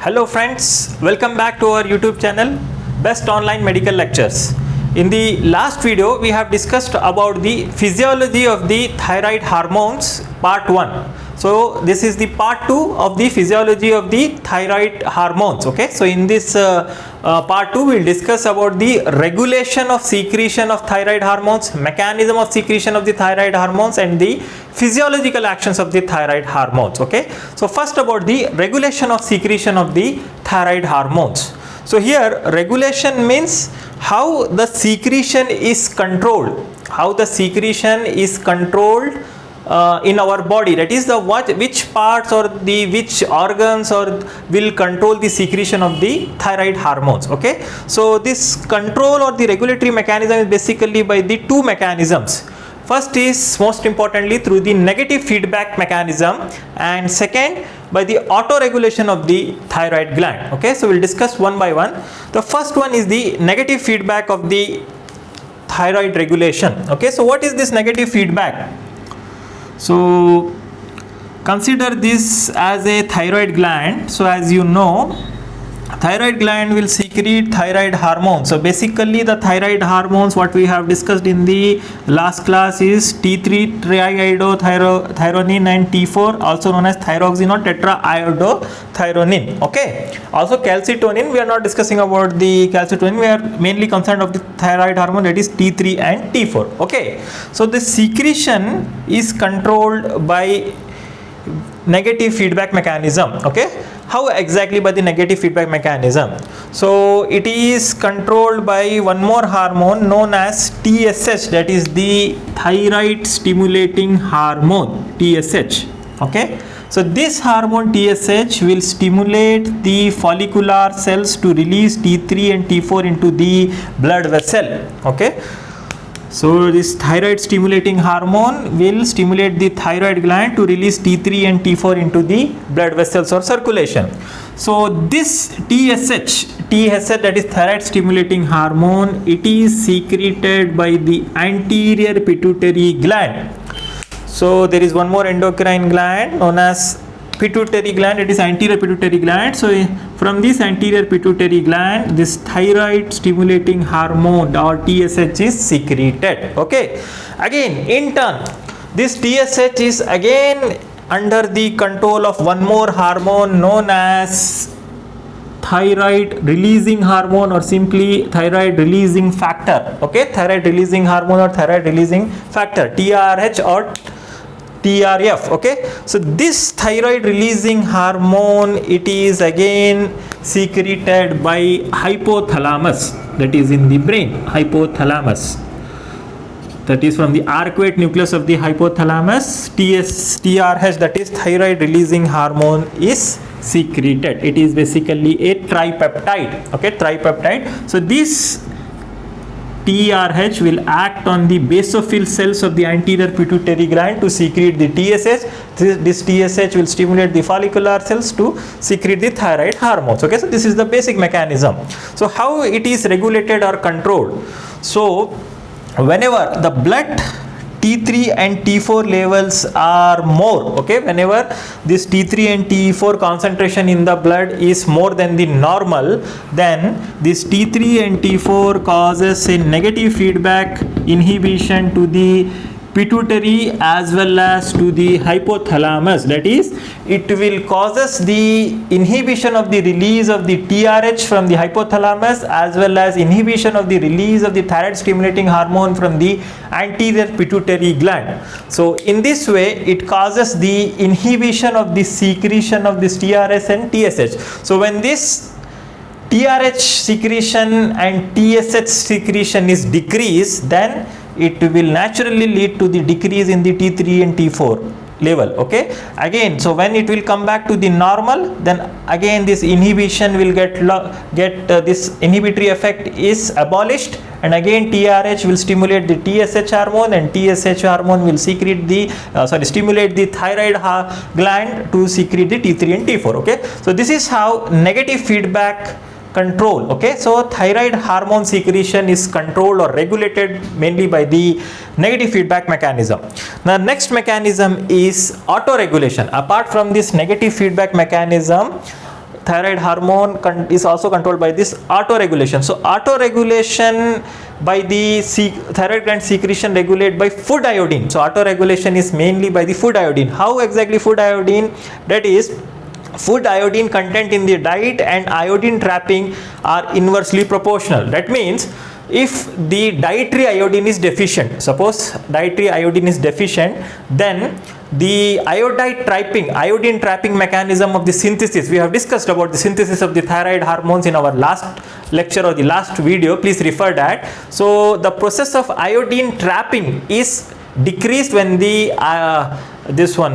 Hello friends, welcome back to our YouTube channel Best Online Medical Lectures. In the last video we have discussed about the physiology of the thyroid hormones part 1. So this is the part 2 of the physiology of the thyroid hormones. Okay, so in this part 2 we will discuss about the regulation of secretion of thyroid hormones, mechanism of secretion of the thyroid hormones and the physiological actions of the thyroid hormones. Okay, so first about the regulation of secretion of the thyroid hormones. So here regulation means how the secretion is controlled, in our body, that is the which parts or the which organs or will control the secretion of the thyroid hormones. Okay, so this control or the regulatory mechanism is basically by the two mechanisms. First is most importantly through the negative feedback mechanism, and second by the auto regulation of the thyroid gland. Okay, so we'll discuss one by one. The first one is the negative feedback of the thyroid regulation. Okay, so what is this negative feedback? So consider this as a thyroid gland. So as you know, thyroid gland will secrete thyroid hormones. So basically the thyroid hormones what we have discussed in the last class is T3 triiodothyronine and T4, also known as thyroxine or tetraiodothyronine. Okay, also calcitonin, we are not discussing about the calcitonin, we are mainly concerned of the thyroid hormone, that is T3 and T4. Okay, so the secretion is controlled by negative feedback mechanism. Okay, how exactly by the negative feedback mechanism? So it is controlled by one more hormone known as TSH, that is the thyroid stimulating hormone, TSH. Okay, so this hormone TSH will stimulate the follicular cells to release T3 and T4 into the blood vessel. Okay, so this thyroid stimulating hormone will stimulate the thyroid gland to release T3 and T4 into the blood vessels or circulation. So this TSH, that is thyroid stimulating hormone, it is secreted by the anterior pituitary gland. So there is one more endocrine gland known as pituitary gland, it is anterior pituitary gland. So from this anterior pituitary gland, this thyroid stimulating hormone or TSH is secreted. Okay, again in turn this TSH is again under the control of one more hormone known as thyroid releasing hormone or simply thyroid releasing factor. Okay, thyroid releasing hormone or thyroid releasing factor, TRH or TRF. Okay, so this thyroid releasing hormone, it is again secreted by hypothalamus, that is in the brain, hypothalamus, that is from the arcuate nucleus of the hypothalamus. TRH, that is thyroid releasing hormone, is secreted. It is basically a tripeptide. Okay, tripeptide. So this TRH will act on the basophil cells of the anterior pituitary gland to secrete the TSH. This TSH will stimulate the follicular cells to secrete the thyroid hormones. Okay, so this is the basic mechanism. So how it is regulated or controlled? So whenever the blood T3 and T4 levels are more, okay, whenever this T3 and T4 concentration in the blood is more than the normal, then this T3 and T4 causes a negative feedback inhibition to the pituitary as well as to the hypothalamus. That is, it will causes the inhibition of the release of the TRH from the hypothalamus as well as inhibition of the release of the thyroid stimulating hormone from the anterior pituitary gland. So in this way it causes the inhibition of the secretion of this TRS and TSH. So when this TRH secretion and TSH secretion is decreased, then it will naturally lead to the decrease in the T3 and T4 level. Okay, again, so when it will come back to the normal, then again this inhibition will get this inhibitory effect is abolished, and again TRH will stimulate the TSH hormone, and TSH hormone will secrete the stimulate the thyroid gland to secrete the T3 and T4. Okay, so this is how negative feedback control. Okay, so thyroid hormone secretion is controlled or regulated mainly by the negative feedback mechanism. Now next mechanism is auto regulation. Apart from this negative feedback mechanism, thyroid hormone is also controlled by this autoregulation. So autoregulation by the thyroid gland secretion regulate by food iodine. So autoregulation is mainly by the food iodine. How exactly food iodine? That is, food iodine content in the diet and iodine trapping are inversely proportional. That means if the dietary iodine is deficient, suppose dietary iodine is deficient, then the iodine trapping mechanism of the synthesis, we have discussed about the synthesis of the thyroid hormones in our last lecture or the last video, please refer that. So the process of iodine trapping is decreased when the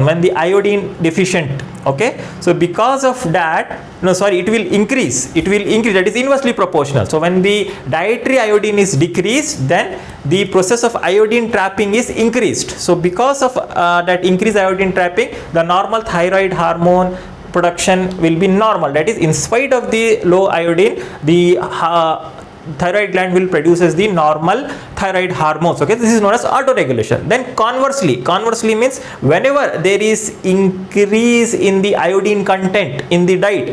when the iodine deficient. Okay, so because of that, it will increase, that is inversely proportional. So when the dietary iodine is decreased, then the process of iodine trapping is increased. So because of that increased iodine trapping, the normal thyroid hormone production will be normal. That is, in spite of the low iodine, the thyroid gland will produces the normal thyroid hormones. Okay, this is known as autoregulation. Then conversely means whenever there is increase in the iodine content in the diet,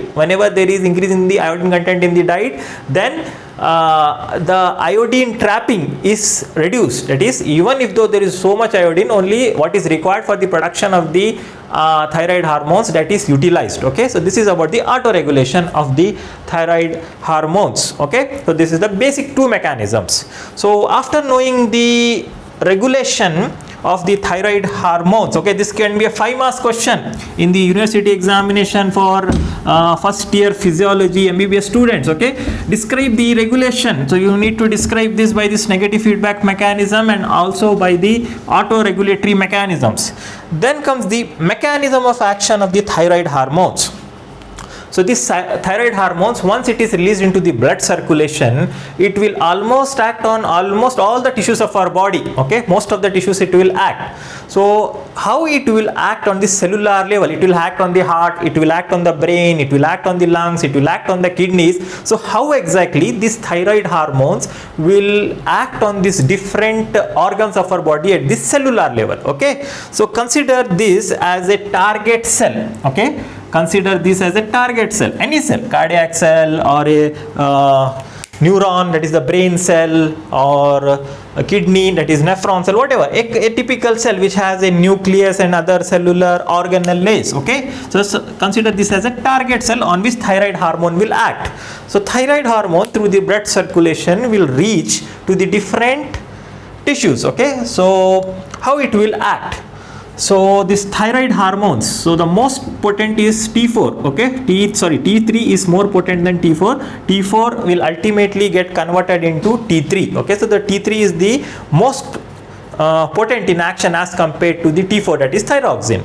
then the iodine trapping is reduced. That is, even if though there is so much iodine, only what is required for the production of the thyroid hormones, that is utilized. Okay, so this is about the autoregulation of the thyroid hormones. Okay, so this is the basic two mechanisms. So after knowing the regulation of the thyroid hormones, okay, this can be a 5 marks question in the university examination for first year physiology MBBS students. Okay, describe the regulation. So you need to describe this by this negative feedback mechanism and also by the auto-regulatory mechanisms. Then comes the mechanism of action of the thyroid hormones. So this thyroid hormones, once it is released into the blood circulation, it will almost act on almost all the tissues of our body. Okay, most of the tissues it will act. So how it will act on the cellular level? It will act on the heart, it will act on the brain, it will act on the lungs, it will act on the kidneys. So how exactly these thyroid hormones will act on these different organs of our body at this cellular level? Okay, so consider this as a target cell. Okay, consider this as a target cell, any cell, cardiac cell or a neuron, that is the brain cell, or a kidney, that is nephron cell, whatever, a typical cell which has a nucleus and other cellular organelles. Okay, so consider this as a target cell on which thyroid hormone will act. So thyroid hormone through the blood circulation will reach to the different tissues. Okay, so how it will act? So this thyroid hormones, so the most potent is T4. Okay, T3 is more potent than T4. T4 will ultimately get converted into T3. Okay, so the T3 is the most potent in action as compared to the T4, that is thyroxine.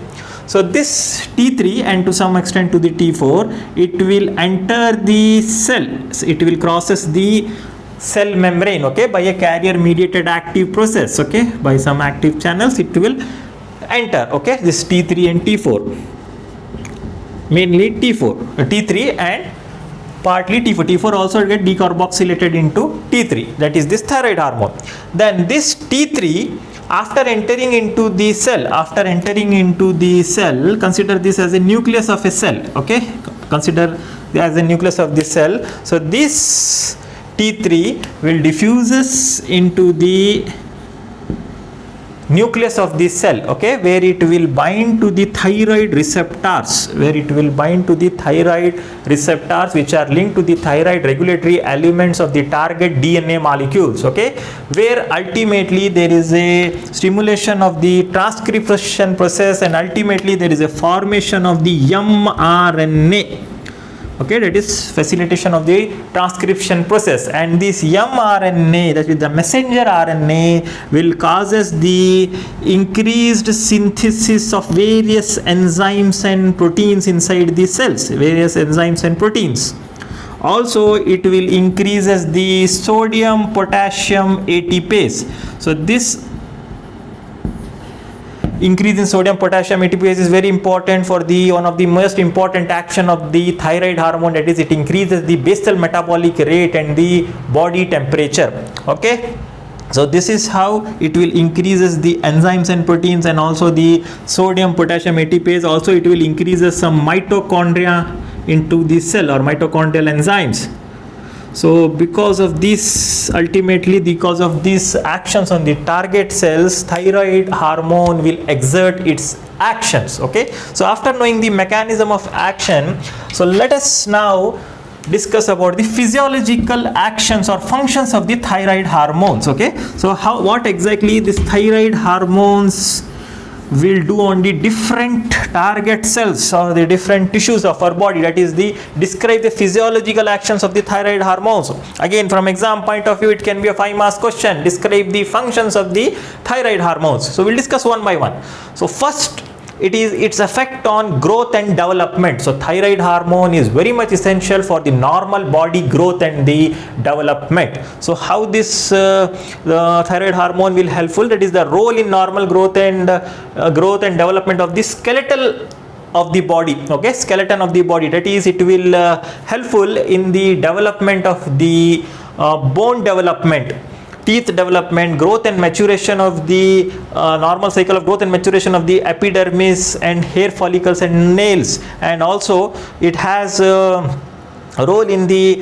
So this T3 and to some extent to the T4, it will enter the cell. So it will crosses the cell membrane, okay, by a carrier mediated active process. Okay, by some active channels it will enter. Okay, this T3 and T4, mainly T3 and partly T4. T4 also get decarboxylated into T3, that is this thyroid hormone. Then this T3, after entering into the cell, consider this as a nucleus of a cell. Okay, consider as a nucleus of the cell. So this T3 will diffuses into the nucleus of this cell, okay, where it will bind to the thyroid receptors, which are linked to the thyroid regulatory elements of the target DNA molecules. Okay, where ultimately there is a stimulation of the transcription process and ultimately there is a formation of the mRNA. Okay, that is facilitation of the transcription process, and this mRNA, that is the messenger RNA, will causes the increased synthesis of various enzymes and proteins inside the cells, Also, it will increases the sodium potassium ATPase. So this increase in sodium potassium ATPase is very important for the one of the most important action of the thyroid hormone, that is it increases the basal metabolic rate and the body temperature. Okay, so this is how it will increases the enzymes and proteins and also the sodium potassium ATPase. Also it will increases some mitochondria into the cell or mitochondrial enzymes. So because of this, ultimately because of these actions on the target cells, thyroid hormone will exert its actions. Okay, so after knowing the mechanism of action, so let us now discuss about the physiological actions or functions of the thyroid hormones. Okay, so what exactly this thyroid hormones will do on the different target cells or the different tissues of our body, that is the describe the physiological actions of the thyroid hormones. Again, from exam point of view, it can be a 5 marks question, describe the functions of the thyroid hormones. So we'll discuss one by one. So first, it is its effect on growth and development. So thyroid hormone is very much essential for the normal body growth and the development. So how this the thyroid hormone will helpful, that is the role in normal growth and development of the skeletal of the body. Okay, skeleton of the body, that is it will helpful in the development of the bone development, teeth development, growth and maturation of the normal cycle of growth and maturation of the epidermis and hair follicles and nails, and also it has a role in the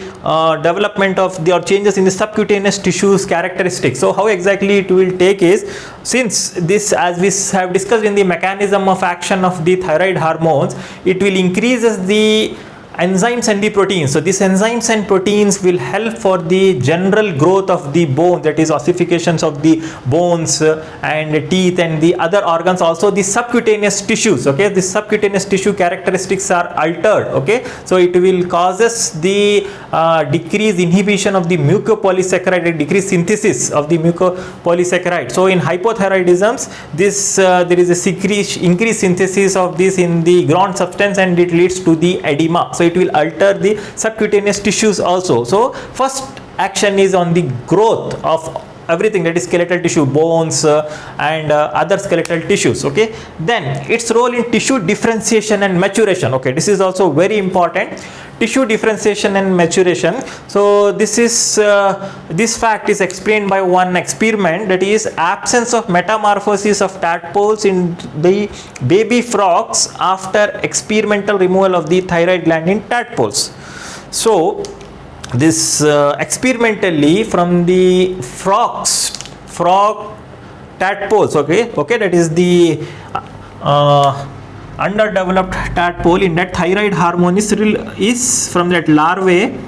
development of the or changes in the subcutaneous tissues characteristics. So how exactly it will take is, since this, as we have discussed in the mechanism of action of the thyroid hormones, it will increases the enzymes and the proteins. So these enzymes and proteins will help for the general growth of the bone, that is ossifications of the bones and teeth and the other organs, also the subcutaneous tissues. Okay, the subcutaneous tissue characteristics are altered. Okay, so it will causes the decreased inhibition of the mucopolysaccharide, decreased synthesis of the mucopolysaccharide. So in hypothyroidisms, this there is a increased synthesis of this in the ground substance, and it leads to the edema. So it will alter the subcutaneous tissues also. So first action is on the growth of everything, that is skeletal tissue, bones and other skeletal tissues. Okay, then its role in tissue differentiation and maturation. Okay, this is also very important, tissue differentiation and maturation. So this is this fact is explained by one experiment, that is absence of metamorphosis of tadpoles in the baby frogs after experimental removal of the thyroid gland in tadpoles. So this experimentally from the frog tadpoles. Okay, that is the underdeveloped tadpole, in that thyroid hormone is from that larvae,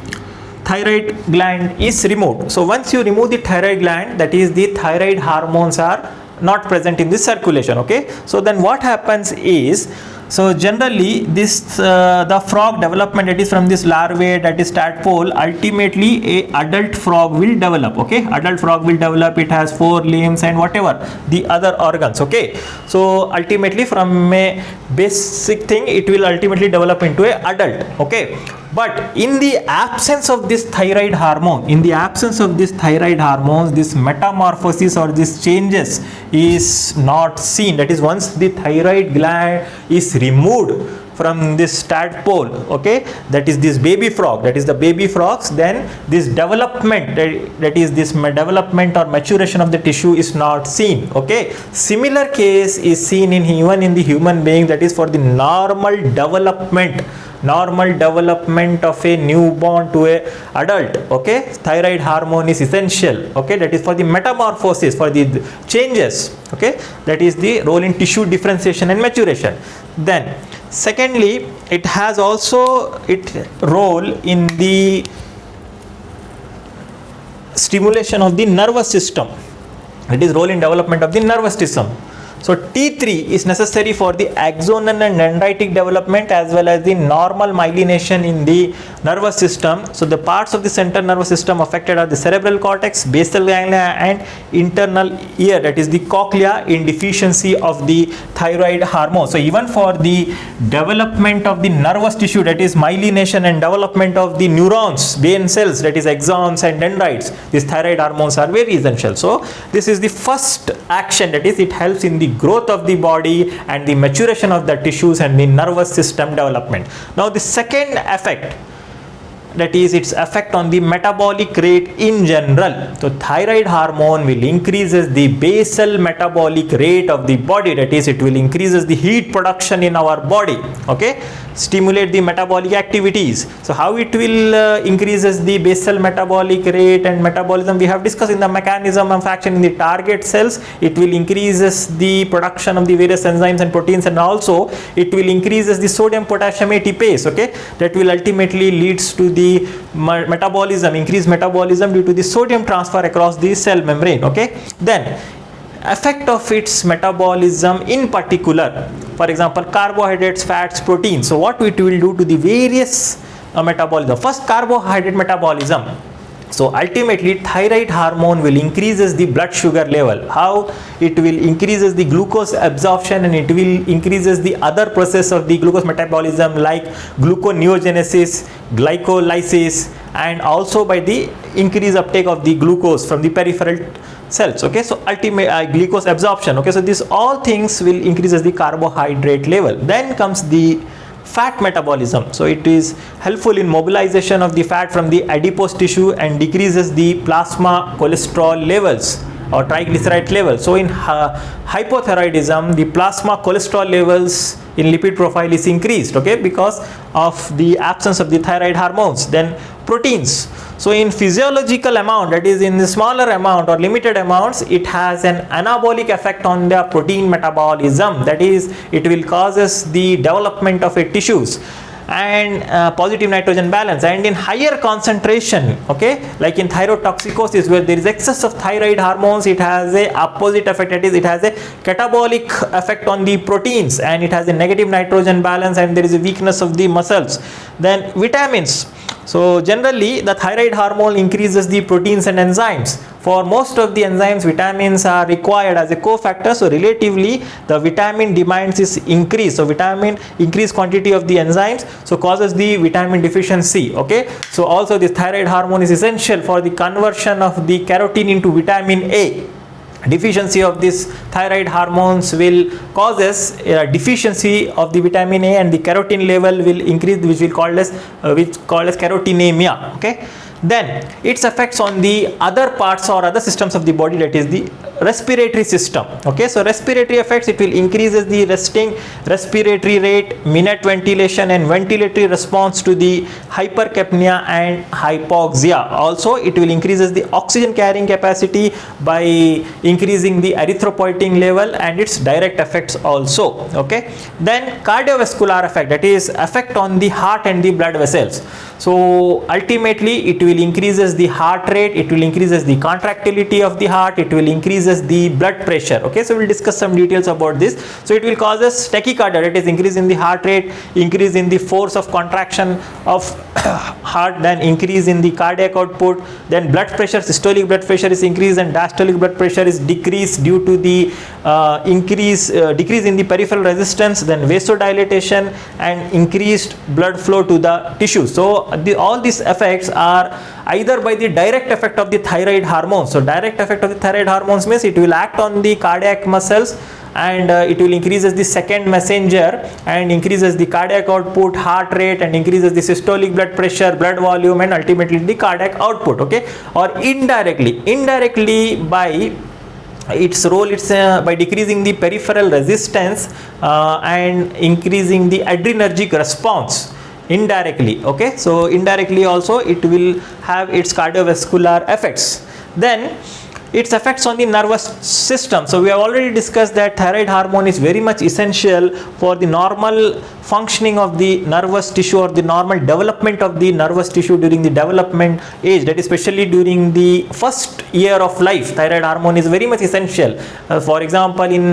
thyroid gland is removed. So once you remove the thyroid gland, that is the thyroid hormones are not present in the circulation. Okay, so then what happens is, so generally this the frog development, that is from this larvae, that is tadpole, ultimately a adult frog will develop. Okay, adult frog will develop, it has 4 limbs and whatever the other organs. Okay, so ultimately from a basic thing, it will ultimately develop into a adult. Okay, but in the absence of this thyroid hormone, this metamorphosis or these changes is not seen. That is, once the thyroid gland is removed from this tadpole, okay, that is this baby frog, that is the baby frogs, then this development, that is this development or maturation of the tissue is not seen. Okay, similar case is seen in even in the human being, that is for the normal development of a newborn to a adult. Okay, thyroid hormone is essential. Okay, that is for the metamorphosis, for the changes. Okay, that is the role in tissue differentiation and maturation. Then secondly, it has also its role in the stimulation of the nervous system. It is role in development of the nervous system. So T3 is necessary for the axonal and dendritic development as well as the normal myelination in the nervous system. So the parts of the central nervous system affected are the cerebral cortex, basal ganglia and internal ear, that is the cochlea, in deficiency of the thyroid hormone. So even for the development of the nervous tissue, that is myelination and development of the neurons, brain cells, that is axons and dendrites, these thyroid hormones are very essential. So this is the first action, that is it helps in the growth of the body and the maturation of the tissues and the nervous system development. Now the second effect, that is its effect on the metabolic rate in general. So thyroid hormone will increases the basal metabolic rate of the body, that is it will increases the heat production in our body. Okay, stimulate the metabolic activities. So how it will increases the basal metabolic rate and metabolism, we have discussed in the mechanism of action in the target cells. It will increases the production of the various enzymes and proteins, and also it will increases the sodium potassium ATPase, okay, that will ultimately leads to the metabolism, increased metabolism due to the sodium transfer across the cell membrane, okay. Then effect of its metabolism, in particular, for example, carbohydrates, fats, proteins. So what it will do to the various metabolism. First, carbohydrate metabolism. So ultimately thyroid hormone will increases the blood sugar level. How? It will increases the glucose absorption, and it will increases the other process of the glucose metabolism like gluconeogenesis, glycolysis, and also by the increased uptake of the glucose from the peripheral cells, okay. So ultimate glucose absorption, okay. So these all things will increases the carbohydrate level. Then comes the fat metabolism. So it is helpful in mobilization of the fat from the adipose tissue and decreases the plasma cholesterol levels or triglyceride levels. So in hypothyroidism, the plasma cholesterol levels in lipid profile is increased, okay, because of the absence of the thyroid hormones. Then proteins. So in physiological amount, that is in the smaller amount or limited amounts, it has an anabolic effect on the protein metabolism. That is, it will causes the development of a tissues and positive nitrogen balance. And in higher concentration, okay, like in thyrotoxicosis, where there is excess of thyroid hormones, it has a opposite effect. That is, it has a catabolic effect on the proteins, and it has a negative nitrogen balance, and there is a weakness of the muscles. Then vitamins. So generally the thyroid hormone increases the proteins and enzymes. For most of the enzymes, vitamins are required as a cofactor. So relatively the vitamin demands is increased. So vitamin increased quantity of the enzymes, so causes the vitamin deficiency, okay. So also this thyroid hormone is essential for the conversion of the carotene into vitamin A. Deficiency of this thyroid hormones will causes deficiency of the vitamin A, and the carotene level will increase, which will called as carotenemia, okay. Then its effects on the other parts or other systems of the body, that is the respiratory system, okay. So respiratory effects, it will increases the resting respiratory rate, minute ventilation, and ventilatory response to the hypercapnia and hypoxia. Also it will increases the oxygen carrying capacity by increasing the erythropoietin level, and its direct effects also, okay. Then cardiovascular effect, that is effect on the heart and the blood vessels. So ultimately it will increases the heart rate, it will increases the contractility of the heart, it will increases the blood pressure, okay. So we'll discuss some details about this. So it will causes tachycardia, that is increase in the heart rate, increase in the force of contraction of heart, then increase in the cardiac output. Then blood pressure, systolic blood pressure is increased, and diastolic blood pressure is decreased due to the decrease in the peripheral resistance. Then vasodilatation and increased blood flow to the tissue. So all these effects are either by the direct effect of the thyroid hormones. So direct effect of the thyroid hormones means it will act on the cardiac muscles, and it will increases the second messenger and increases the cardiac output, heart rate, and increases the systolic blood pressure, blood volume, and ultimately the cardiac output, okay. Or indirectly by its role, it's by decreasing the peripheral resistance and increasing the adrenergic response indirectly, okay. So indirectly also it will have its cardiovascular effects. Then its effects on the nervous system. So we have already discussed that thyroid hormone is very much essential for the normal functioning of the nervous tissue, or the normal development of the nervous tissue during the development age, that is especially during the first year of life. Thyroid hormone is very much essential. For example, in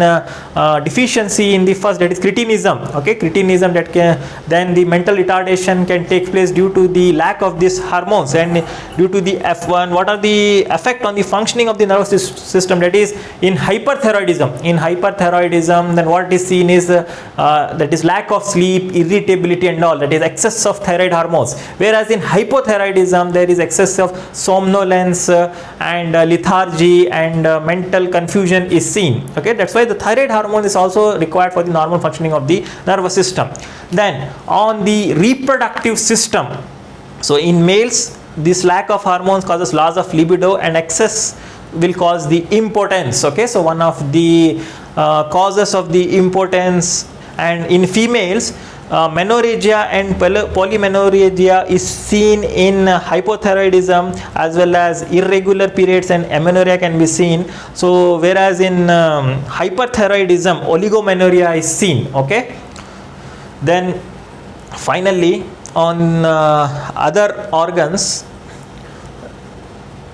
deficiency in the first, that is cretinism, okay, cretinism, that can, then the mental retardation can take place due to the lack of these hormones, and due to the F1, what are the effect on the functioning of the nervous system, that is in hyperthyroidism. Then what is seen is that is lack of sleep, irritability, and all, that is excess of thyroid hormones. Whereas in hypothyroidism there is excess of somnolence and lethargy and mental confusion is seen, okay. That's why the thyroid hormone is also required for the normal functioning of the nervous system. Then on the reproductive system, so in males this lack of hormones causes loss of libido, and excess will cause the impotence, okay. So one of the causes of the impotence. And in females, menorrhagia and polymenorrhagia is seen in hypothyroidism, as well as irregular periods and amenorrhea can be seen. So whereas in hyperthyroidism, oligomenorrhea is seen. Okay. Then finally, on other organs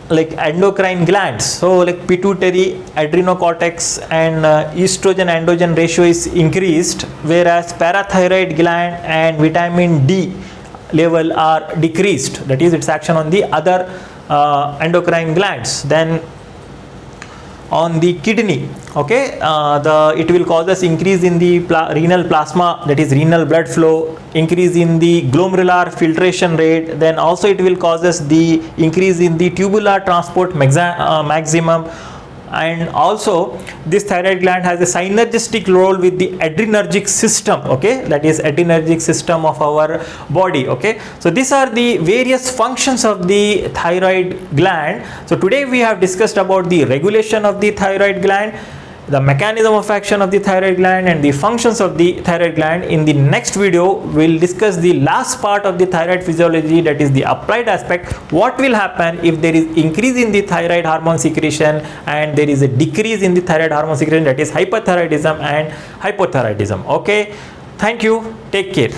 like endocrine glands, so like pituitary, adrenocortex and estrogen androgen ratio is increased, whereas parathyroid gland and vitamin D level are decreased, that is its action on the other endocrine glands. Then on the kidney, okay, it will cause us increase in the renal plasma, that is renal blood flow, increase in the glomerular filtration rate. Then also it will cause us the increase in the tubular transport maximum. And also this thyroid gland has a synergistic role with the adrenergic system, okay, that is adrenergic system of our body. Okay, so these are the various functions of the thyroid gland. So today we have discussed about the regulation of the thyroid gland, the mechanism of action of the thyroid gland, and the functions of the thyroid gland. In the next video we will discuss the last part of the thyroid physiology, that is the applied aspect. What will happen if there is increase in the thyroid hormone secretion and there is a decrease in the thyroid hormone secretion, that is hyperthyroidism and hypothyroidism. Okay, thank you, take care.